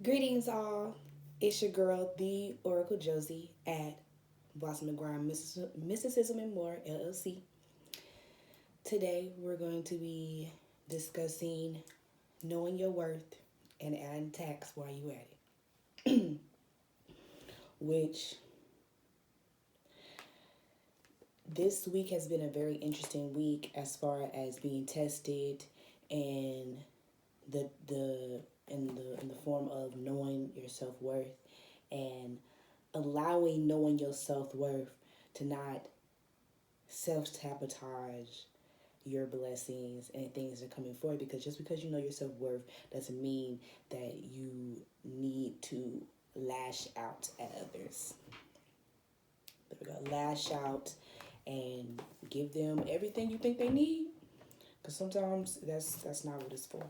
Greetings, all. It's your girl, the Oracle Josie at Blossom and Grind Mysticism and More LLC. Today, we're going to be discussing knowing your worth and adding tax while you at it. Which this week has been a very interesting week as far as being tested and the form of knowing your self worth and allowing knowing your self worth to not self sabotage your blessings and things that are coming forward, because just because you know your self worth doesn't mean that you need to lash out at others. There we go. Lash out and give them everything you think they need, because sometimes that's not what it's for.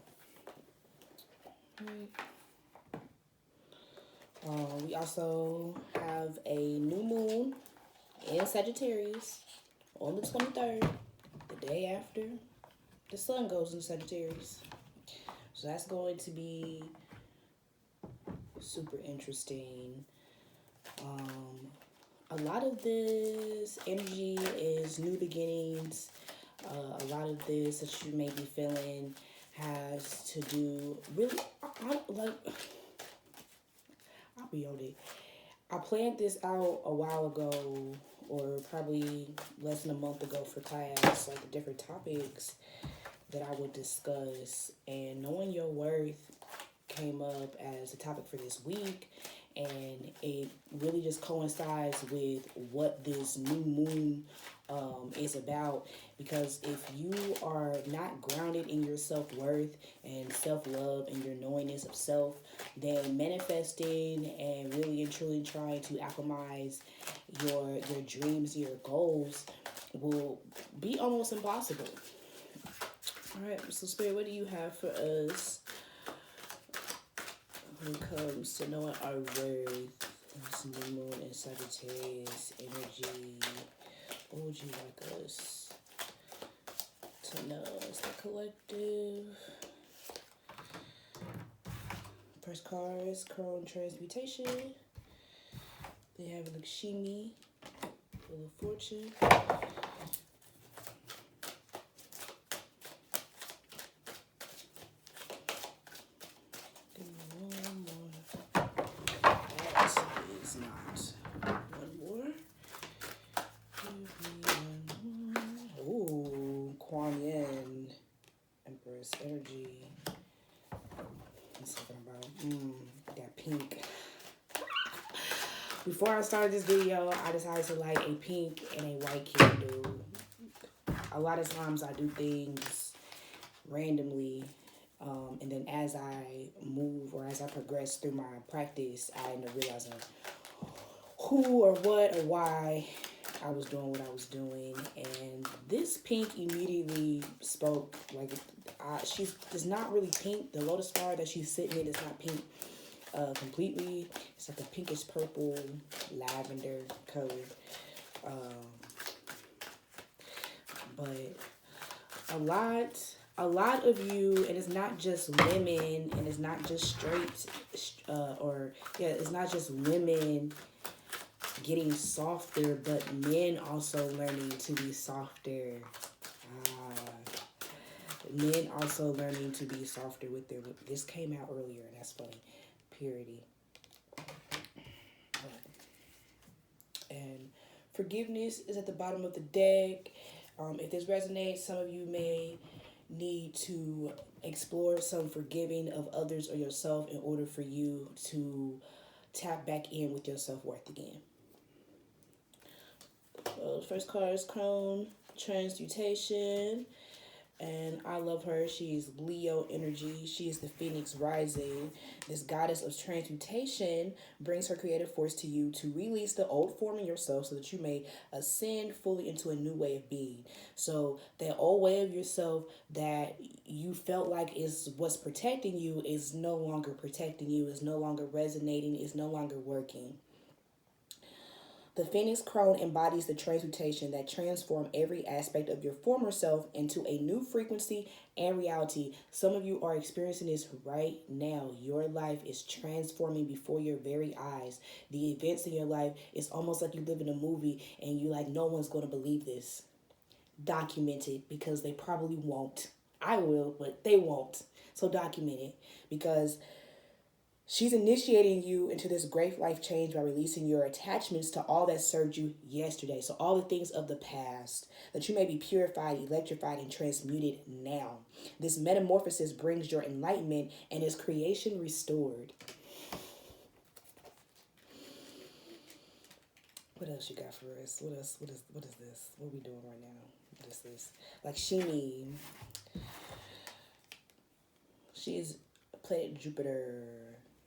Right. We also have a new moon in Sagittarius on the 23rd, the day after the sun goes into Sagittarius. So that's going to be super interesting. A lot of this energy is new beginnings. A lot of this that you may be feeling has to do really. I'll be on it. I planned this out a while ago, or probably less than a month ago for class, like the different topics that I would discuss. And knowing your worth came up as a topic for this week, and it really just coincides with what this new moon is about. Because if you are not grounded in your self-worth and self-love and your knowingness of self, then manifesting and really and truly trying to alchemize your dreams, your goals will be almost impossible. All right, so Spirit, what do you have for us when it comes to knowing our worth? This new moon and Sagittarius energy. What would you like us to know as the collective? First card is Crone Transmutation. They have Lakshmi, Wheel of Fortune. Give me one more. That is not. One more. Give me one more. Ooh, Kuan Yin, Empress energy. Let's talk about that pink. Before I started this video, I decided to light a pink and a white candle. A lot of times I do things randomly, and then as I move or as I progress through my practice, I end up realizing who or what or why I was doing what I was doing. And this pink immediately spoke. Like, she's not really pink. The lotus flower that she's sitting in is not pink completely. It's like a pinkish purple lavender color. But a lot of you, and it's not just women, and it's not just straight, it's not just women getting softer, but men also learning to be softer. Men also learning to be softer with their. This came out earlier, and that's funny. Purity. And forgiveness is at the bottom of the deck. If this resonates, some of you may need to explore some forgiving of others or yourself in order for you to tap back in with your self-worth again. The first card is Crone Transmutation. And I love her. She's Leo energy. She is the Phoenix rising. This goddess of transmutation brings her creative force to you to release the old form in yourself so that you may ascend fully into a new way of being. So that old way of yourself that you felt like is what's protecting you is no longer protecting you, is no longer resonating, is no longer working. The Phoenix Crone embodies the transmutation that transforms every aspect of your former self into a new frequency and reality. Some of you are experiencing this right now. Your life is transforming before your very eyes. The events in your life, it's almost like you live in a movie and you like, no one's going to believe this. Document it, because they probably won't. I will, but they won't. So document it, because she's initiating you into this great life change by releasing your attachments to all that served you yesterday. So all the things of the past, that you may be purified, electrified, and transmuted now. This metamorphosis brings your enlightenment and is creation restored. What else you got for us? What else? What is this? What are we doing right now? What is this? Like Shimi. She's planet Jupiter.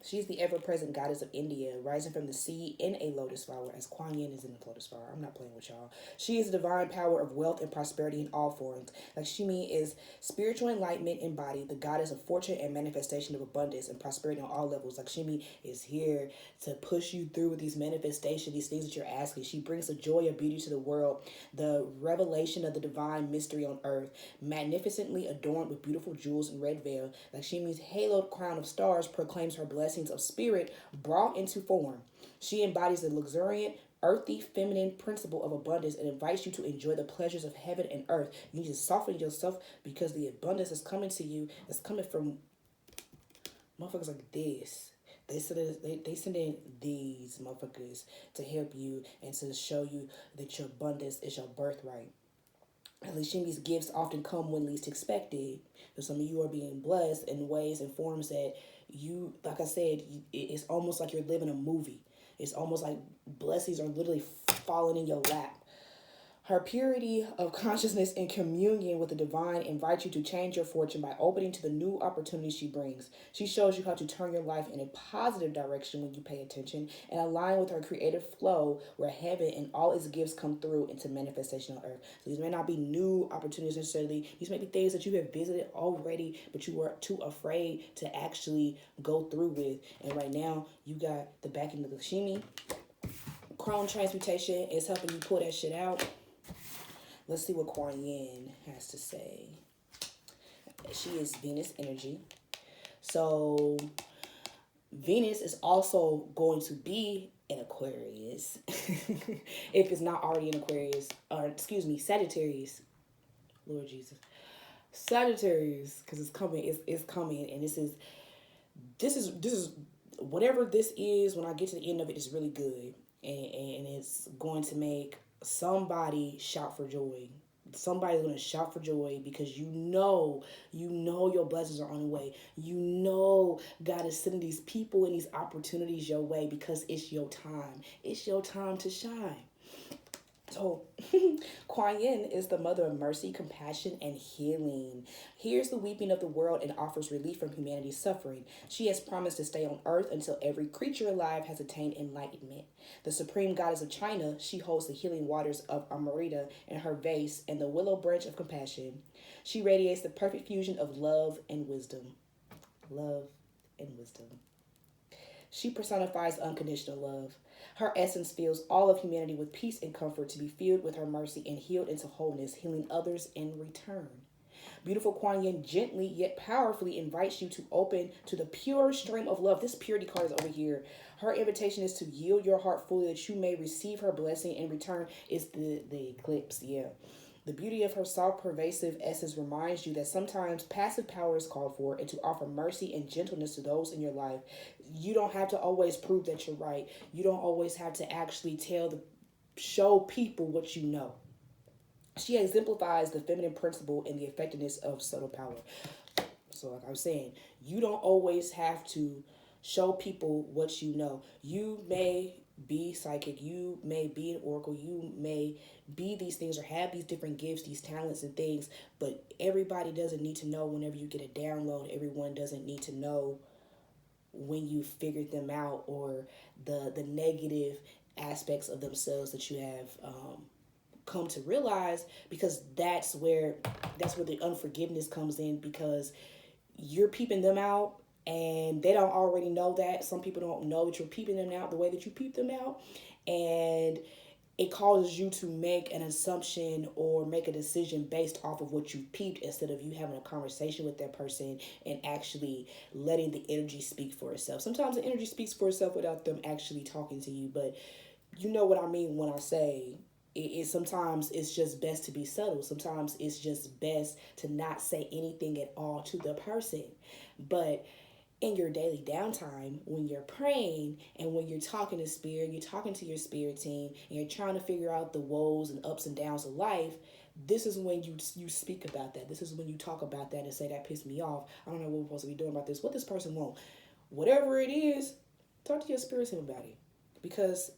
She's the ever-present goddess of India, rising from the sea in a lotus flower, as Kuan Yin is in the lotus flower. I'm not playing with y'all. She is the divine power of wealth and prosperity in all forms. Lakshmi is spiritual enlightenment embodied, the goddess of fortune and manifestation of abundance and prosperity on all levels. Lakshmi is here to push you through with these manifestations, these things that you're asking. She brings the joy of beauty to the world, the revelation of the divine mystery on earth, magnificently adorned with beautiful jewels and red veil. Lakshmi's haloed crown of stars proclaims her blessings of spirit brought into form. She embodies the luxuriant, earthy, feminine principle of abundance and invites you to enjoy the pleasures of heaven and earth. You need to soften yourself, because the abundance is coming to you. It's coming from motherfuckers like this. They send in these motherfuckers to help you and to show you that your abundance is your birthright. And Lakshmi's gifts often come when least expected. So some of you are being blessed in ways and forms that you, like I said, it's almost like you're living a movie. It's almost like blessings are literally falling in your lap. Her purity of consciousness and communion with the divine invites you to change your fortune by opening to the new opportunities she brings. She shows you how to turn your life in a positive direction when you pay attention and align with her creative flow, where heaven and all its gifts come through into manifestation on earth. So these may not be new opportunities necessarily. These may be things that you have visited already, but you were too afraid to actually go through with. And right now, you got the backing of the Lakshmi. Crone transmutation is helping you pull that shit out. Let's see what Kuan Yin has to say. She is Venus energy. So Venus is also going to be in Aquarius. If it's not already in Aquarius. Or excuse me, Sagittarius. Lord Jesus. Sagittarius. Because it's coming. It's coming. And this is whatever this is, when I get to the end of it, it's really good. And it's going to make somebody shout for joy. Somebody's going to shout for joy, because you know your blessings are on the way. You know God is sending these people and these opportunities your way, because it's your time. It's your time to shine. So, Kuan Yin is the mother of mercy, compassion, and healing. Hears the weeping of the world and offers relief from humanity's suffering. She has promised to stay on earth until every creature alive has attained enlightenment. The supreme goddess of China, she holds the healing waters of Amrita in her vase and the willow branch of compassion. She radiates the perfect fusion of love and wisdom. Love and wisdom. She personifies unconditional love. Her essence fills all of humanity with peace and comfort, to be filled with her mercy and healed into wholeness, healing others in return. Beautiful Kuan Yin gently yet powerfully invites you to open to the pure stream of love. This purity card is over here. Her invitation is to yield your heart fully, that you may receive her blessing in return. Is the eclipse, yeah. The beauty of her soft, pervasive essence reminds you that sometimes passive power is called for, and to offer mercy and gentleness to those in your life. You don't have to always prove that you're right. You don't always have to actually show people what you know. She exemplifies the feminine principle and the effectiveness of subtle power. So like I was saying, you don't always have to show people what you know. You may be psychic, you may be an oracle, you may be these things or have these different gifts, these talents and things, but everybody doesn't need to know whenever you get a download. Everyone doesn't need to know when you figured them out, or the negative aspects of themselves that you have come to realize, because that's where the unforgiveness comes in, because you're peeping them out and they don't already know that. Some people don't know that you're peeping them out the way that you peep them out, and it causes you to make an assumption or make a decision based off of what you peeped instead of you having a conversation with that person and actually letting the energy speak for itself. Sometimes the energy speaks for itself without them actually talking to you, but you know what I mean when I say sometimes it's just best to be subtle. Sometimes it's just best to not say anything at all to the person. But in your daily downtime, when you're praying and when you're talking to spirit, you're talking to your spirit team, and you're trying to figure out the woes and ups and downs of life, this is when you speak about that. This is when you talk about that and say, that pissed me off. I don't know what we're supposed to be doing about this. What this person want. Whatever it is, talk to your spirit team about it. Because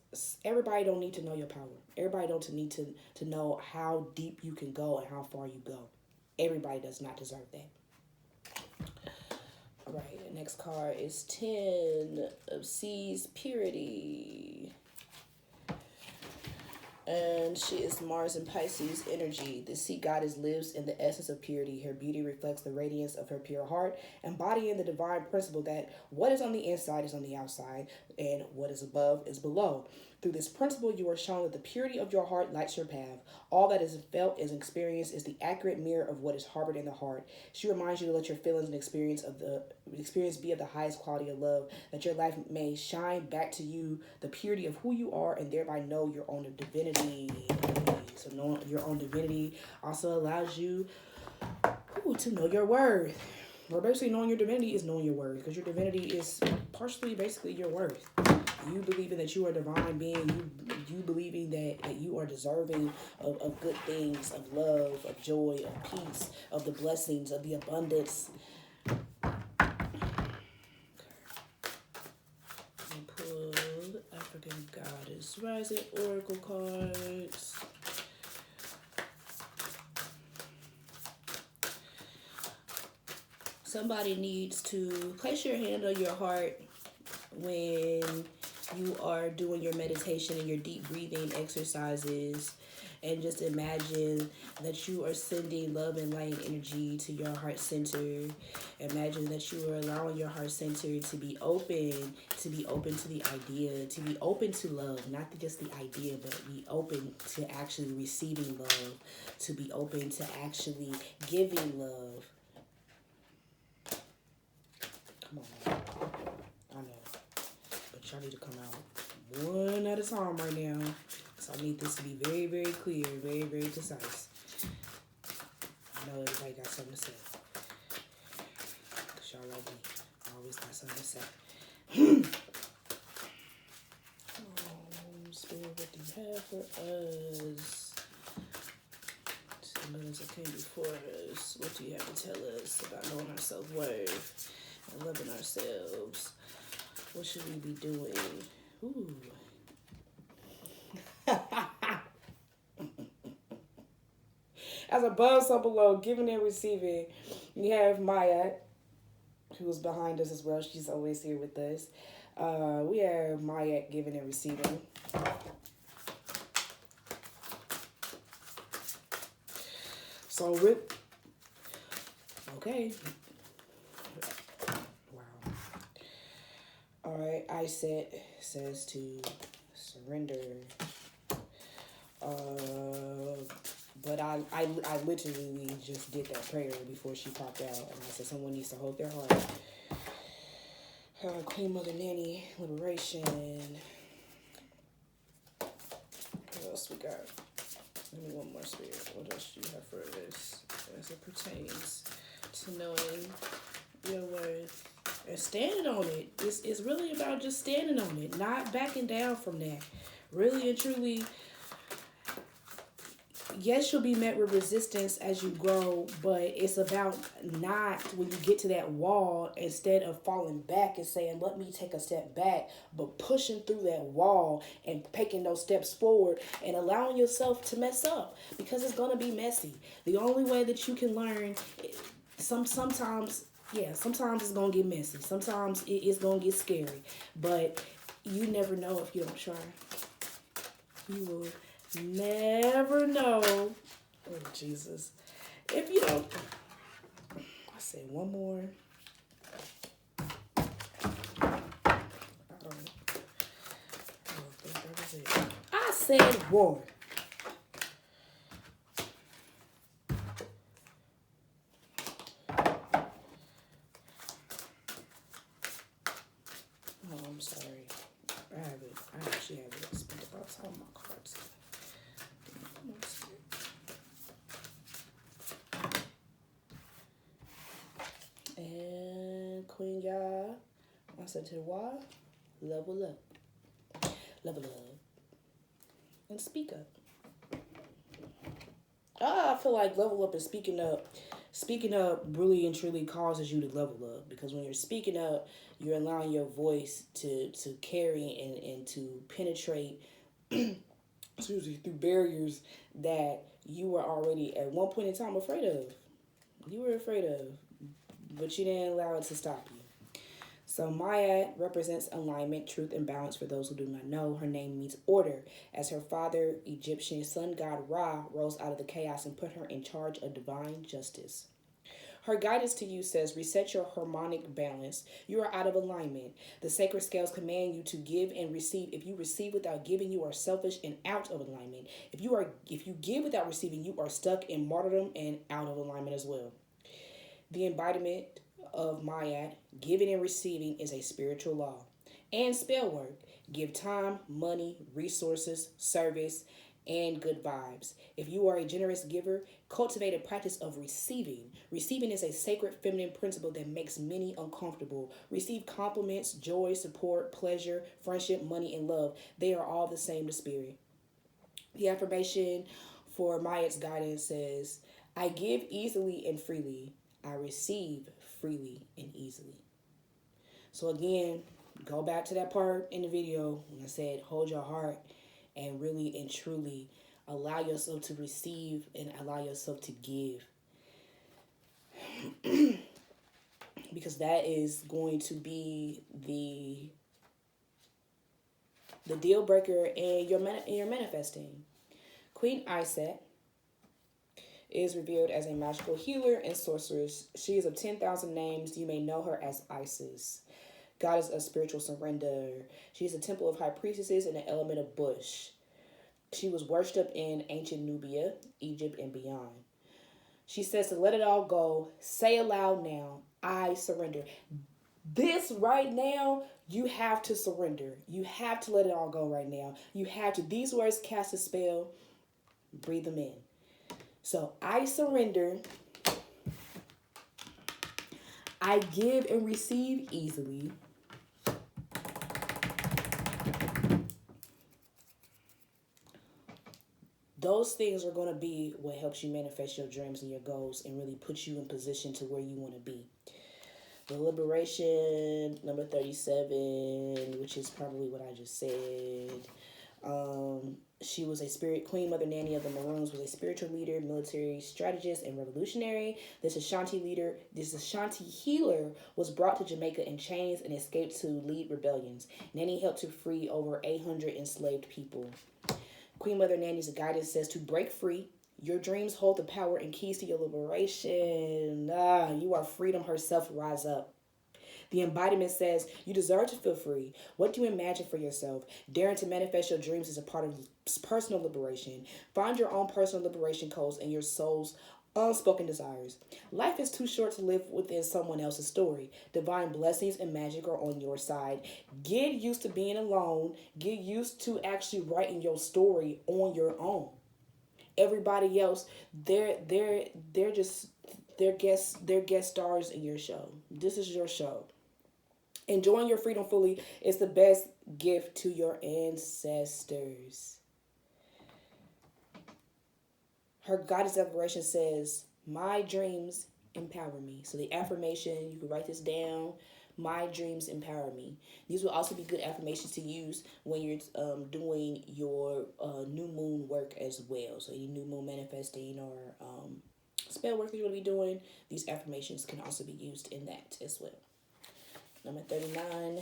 everybody don't need to know your power. Everybody don't need to know how deep you can go and how far you go. Everybody does not deserve that. All right, the next card is 10 of C's Purity. And she is Mars and Pisces energy. The sea goddess lives in the essence of purity. Her beauty reflects the radiance of her pure heart, embodying the divine principle that what is on the inside is on the outside, and what is above is below. Through this principle, you are shown that the purity of your heart lights your path. All that is felt and experienced is the accurate mirror of what is harbored in the heart. She reminds you to let your feelings and experience be of the highest quality of love, that your life may shine back to you the purity of who you are, and thereby know your own divinity. So knowing your own divinity also allows you to know your worth. Well, basically, knowing your divinity is knowing your worth, because your divinity is partially basically your worth. You believing that you are a divine being, you believing that you are deserving of good things, of love, of joy, of peace, of the blessings, of the abundance. Okay. Pull African Goddess Rising Oracle cards. Somebody needs to place your hand on your heart when you are doing your meditation and your deep breathing exercises, and just imagine that you are sending love and light and energy to your heart center. Imagine that you are allowing your heart center to be open to the idea, to be open to love, not just the idea, but be open to actually receiving love, to be open to actually giving love. Come on, I know, but y'all need to come out one at a time right now. So I need this to be very, very clear, very, very concise. I know everybody got something to say. Because y'all like me, I always got something to say. Spirit, what do you have for us? Those that came before us, what do you have to tell us about knowing our self-worth and loving ourselves? What should we be doing? Ooh. As above, so below, giving and receiving. We have Maya, who's behind us as well. She's always here with us. We have Maya giving and receiving. So okay. Wow. All right, Iset says to surrender. But I literally just did that prayer before she popped out, and I said someone needs to hold their heart. Queen Mother Nanny, liberation. What else we got? Give me one more spirit. What else do you have for this as it pertains to knowing your worth and standing on it? It's really about just standing on it, not backing down from that. Really and truly, yes, you'll be met with resistance as you grow, but it's about not, when you get to that wall, instead of falling back and saying, let me take a step back, but pushing through that wall and taking those steps forward and allowing yourself to mess up, because it's going to be messy. The only way that you can learn, sometimes it's going to get messy. Sometimes it's going to get scary, but you never know if you don't try. You will never know. Oh, Jesus. If you don't, I say one more. I don't think that was it. I said war. Oh, I'm sorry. I actually have it. Spent about time on my cards. And Queen Ya, I said to the wall, level up. Level up. And speak up. I feel like level up and speaking up really and truly causes you to level up, because when you're speaking up, you're allowing your voice to carry and to penetrate excuse me, through barriers that you were already at one point in time afraid of. You were afraid of, but you didn't allow it to stop you. So Maya represents alignment, truth, and balance. For those who do not know, her name means order, as her father, Egyptian sun god Ra, rose out of the chaos and put her in charge of divine justice. Her guidance to you says, reset your harmonic balance. You are out of alignment. The sacred scales command you to give and receive. If you receive without giving, you are selfish and out of alignment. If you give without receiving, you are stuck in martyrdom and out of alignment as well. The embodiment of Mayat, giving and receiving, is a spiritual law. And spell work. Give time, money, resources, service, and good vibes. If you are a generous giver, cultivate a practice of receiving. Receiving is a sacred feminine principle that makes many uncomfortable. Receive compliments, joy, support, pleasure, friendship, money, and love. They are all the same to spirit. The affirmation for Mayat's guidance says, I give easily and freely. I receive freely and easily. So again, go back to that part in the video when I said hold your heart and really and truly allow yourself to receive and allow yourself to give. Because that is going to be the deal breaker in your manifesting. Queen Iset is revealed as a magical healer and sorceress. She is of 10,000 names. You may know her as Isis, goddess of spiritual surrender. She is a temple of high priestesses and an element of bush. She was worshipped in ancient Nubia, Egypt, and beyond. She says to let it all go. Say aloud now, I surrender. This right now, you have to surrender. You have to let it all go right now. You have to. These words cast a spell. Breathe them in. So I surrender. I give and receive easily. Those things are going to be what helps you manifest your dreams and your goals and really put you in position to where you want to be. The liberation, number 37, which is probably what I just said. She was a spirit queen. Mother Nanny of the Maroons was a spiritual leader, military strategist, and revolutionary. This Ashanti healer was brought to Jamaica in chains and escaped to lead rebellions. Nanny helped to free over 800 enslaved people. Queen Mother Nanny's guidance says to break free. Your dreams hold the power and keys to your liberation. You are freedom herself. Rise up. The embodiment says, you deserve to feel free. What do you imagine for yourself? Daring to manifest your dreams is a part of personal liberation. Find your own personal liberation codes and your soul's unspoken desires. Life is too short to live within someone else's story. Divine blessings and magic are on your side. Get used to being alone. Get used to actually writing your story on your own. Everybody else, they're guest stars in your show. This is your show. Enjoying your freedom fully is the best gift to your ancestors. Her goddess declaration says, my dreams empower me. So the affirmation, you can write this down. My dreams empower me. These will also be good affirmations to use when you're doing your new moon work as well. So any new moon manifesting or spell work that you're going to be doing, these affirmations can also be used in that as well. Number 39,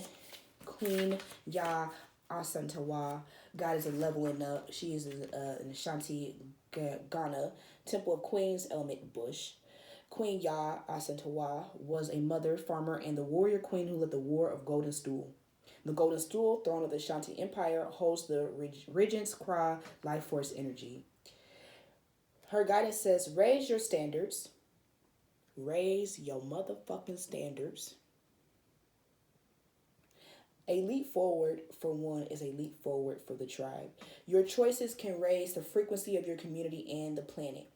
Queen Ya Asantawa. God is a leveling up. She is an Ashanti Ghana, Temple of Queens, element bush. Queen Ya Asantawa was a mother, farmer, and the warrior queen who led the War of Golden Stool. The golden stool, throne of the Shanti Empire, holds the regent's cry, life force energy. Her guidance says, raise your standards. Raise your motherfucking standards. A leap forward for one is a leap forward for the tribe. Your choices can raise the frequency of your community and the planet.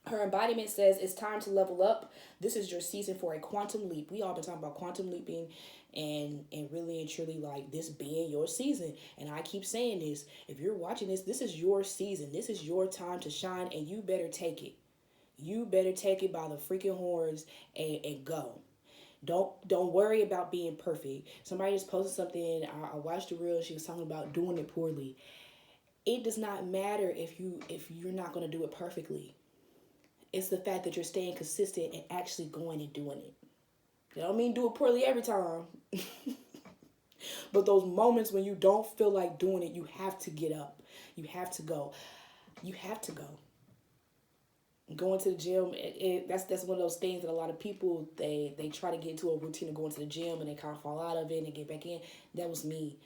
Her embodiment says it's time to level up. This is your season for a quantum leap. We all been talking about quantum leaping and really and truly like this being your season. And I keep saying this. If you're watching this, this is your season. This is your time to shine and you better take it. You better take it by the freaking horns and go. Don't worry about being perfect. Somebody just posted something. I watched the reel. She was talking about doing it poorly. It does not matter if you're not going to do it perfectly. It's the fact that you're staying consistent and actually going and doing it. I don't mean do it poorly every time. But those moments when you don't feel like doing it, you have to get up. You have to go. You have to go. Going to the gym, that's one of those things that a lot of people, they try to get into a routine of going to the gym and they kind of fall out of it and they get back in. That was me.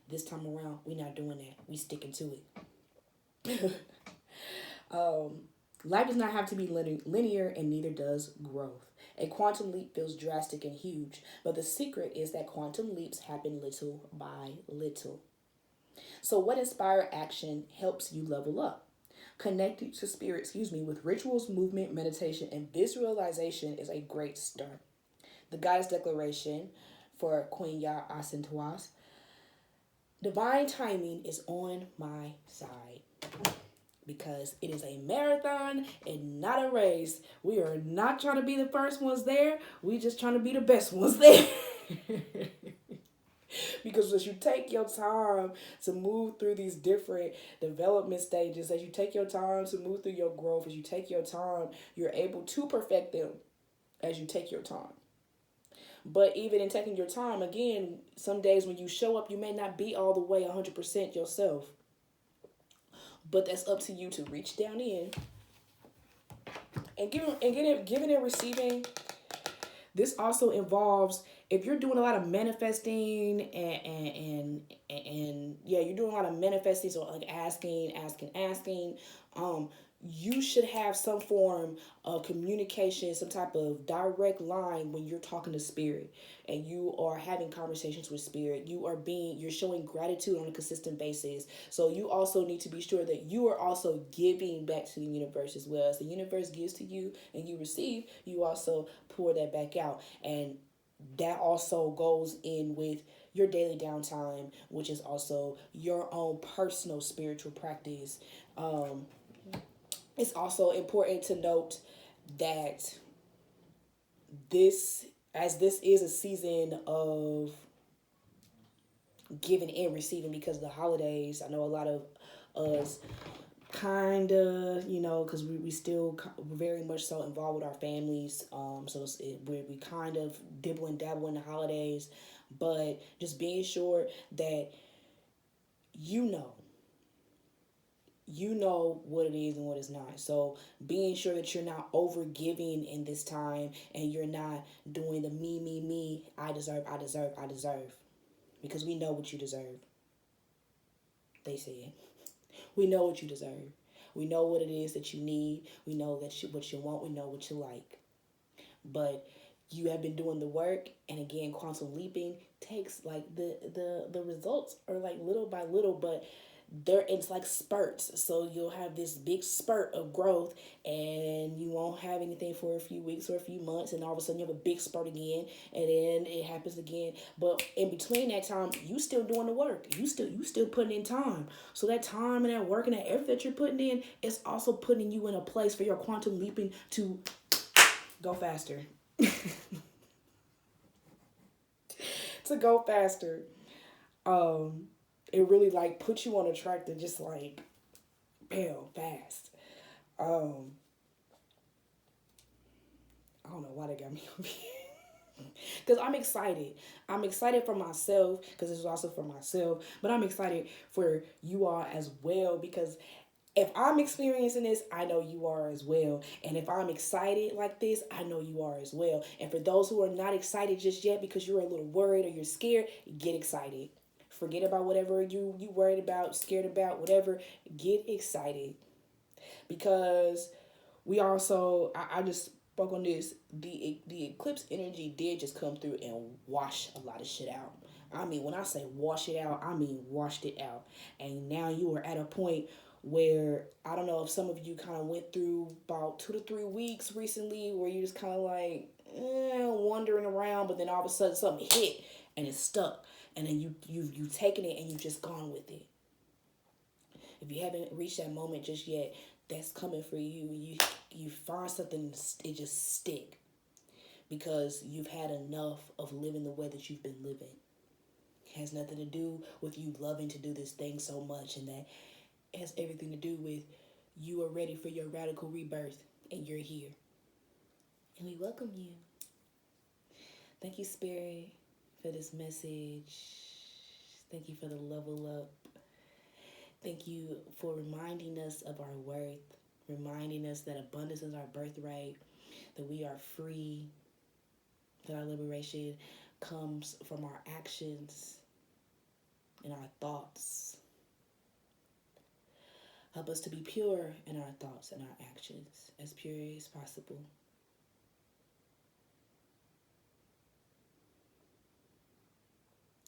This time around, we're not doing that. We sticking to it. Life does not have to be linear and neither does growth. A quantum leap feels drastic and huge, but the secret is that quantum leaps happen little by little. So what inspired action helps you level up? Connecting to spirit, with rituals, movement, meditation, and visualization is a great start. The Goddess Declaration for Queen Ya Asintwas. Divine timing is on my side because it is a marathon and not a race. We are not trying to be the first ones there. We just trying to be the best ones there. Because as you take your time to move through these different development stages, as you take your time to move through your growth, as you take your time, you're able to perfect them as you take your time. But even in taking your time, again, some days when you show up, you may not be all the way 100% yourself. But that's up to you to reach down in and giving and receiving. This also involves, if you're doing a lot of manifesting and you're doing a lot of manifesting, so like asking, you should have some form of communication, some type of direct line when you're talking to spirit and you are having conversations with spirit. You're showing gratitude on a consistent basis. So you also need to be sure that you are also giving back to the universe as well. As the universe gives to you and you receive, you also pour that back out. And that also goes in with your daily downtime, which is also your own personal spiritual practice. It's also important to note that this is a season of giving and receiving because of the holidays. I know a lot of us kind of, because we still very much so involved with our families. So we kind of dibble and dabble in the holidays, but just being sure that you know what it is and what it's not. So being sure that you're not over giving in this time and you're not doing the me, I deserve. Because we know what you deserve. They said. We know what you deserve. We know what it is that you need. We know what you want. We know what you like. But you have been doing the work, and again, quantum leaping takes like the results are like little by little, but it's like spurts. So you'll have this big spurt of growth and you won't have anything for a few weeks or a few months, and all of a sudden you have a big spurt again, and then it happens again. But in between that time, you still doing the work. You still putting in time. So that time and that work and that effort that you're putting in is also putting you in a place for your quantum leaping to go faster. To go faster. It really like puts you on a track to just like bam, fast. I don't know why they got me over here. Because I'm excited. I'm excited for myself because this is also for myself. But I'm excited for you all as well because If I'm experiencing this, I know you are as well. And if I'm excited like this, I know you are as well. And for those who are not excited just yet because you're a little worried or you're scared, get excited. Forget about whatever you worried about, scared about, whatever. Get excited. Because we also, I just spoke on this, the eclipse energy did just come through and wash a lot of shit out. I mean, when I say wash it out, I mean washed it out. And now you are at a point where I don't know if some of you kind of went through about 2 to 3 weeks recently where you just kind of like wandering around, but then all of a sudden something hit and it's stuck, and then you've taken it and you've just gone with it. If you haven't reached that moment just yet, that's coming for you. You find something, it just stick, because you've had enough of living the way that you've been living. It has nothing to do with you loving to do this thing so much, and that it has everything to do with you are ready for your radical rebirth, and you're here. And we welcome you. Thank you, Spirit, for this message. Thank you for the level up. Thank you for reminding us of our worth, reminding us that abundance is our birthright, that we are free, that our liberation comes from our actions and our thoughts. Help us to be pure in our thoughts and our actions, as pure as possible.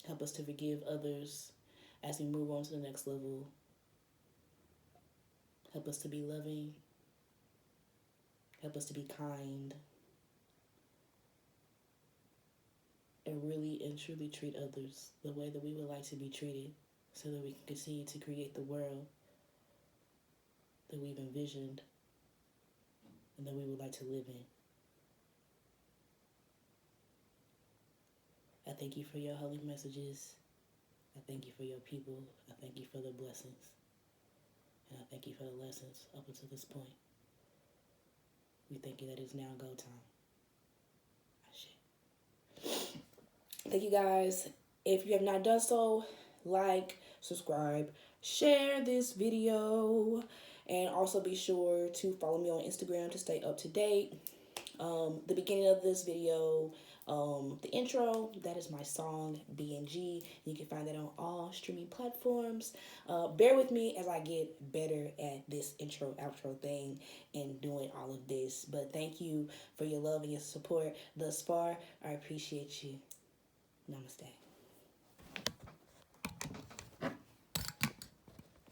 Help us to forgive others as we move on to the next level. Help us to be loving. Help us to be kind. And really and truly treat others the way that we would like to be treated, so that we can continue to create the world that we've envisioned and that we would like to live in. I thank you for your holy messages. I thank you for your people. I thank you for the blessings. And I thank you for the lessons up until this point. We thank you that it's now go time. Thank you guys. If you have not done so, like, subscribe, share this video, and also be sure to follow me on Instagram to stay up to date. The beginning of this video, the intro, that is my song, BNG. You can find that on all streaming platforms. Bear with me as I get better at this intro, outro thing and doing all of this. But thank you for your love and your support thus far. I appreciate you. Namaste.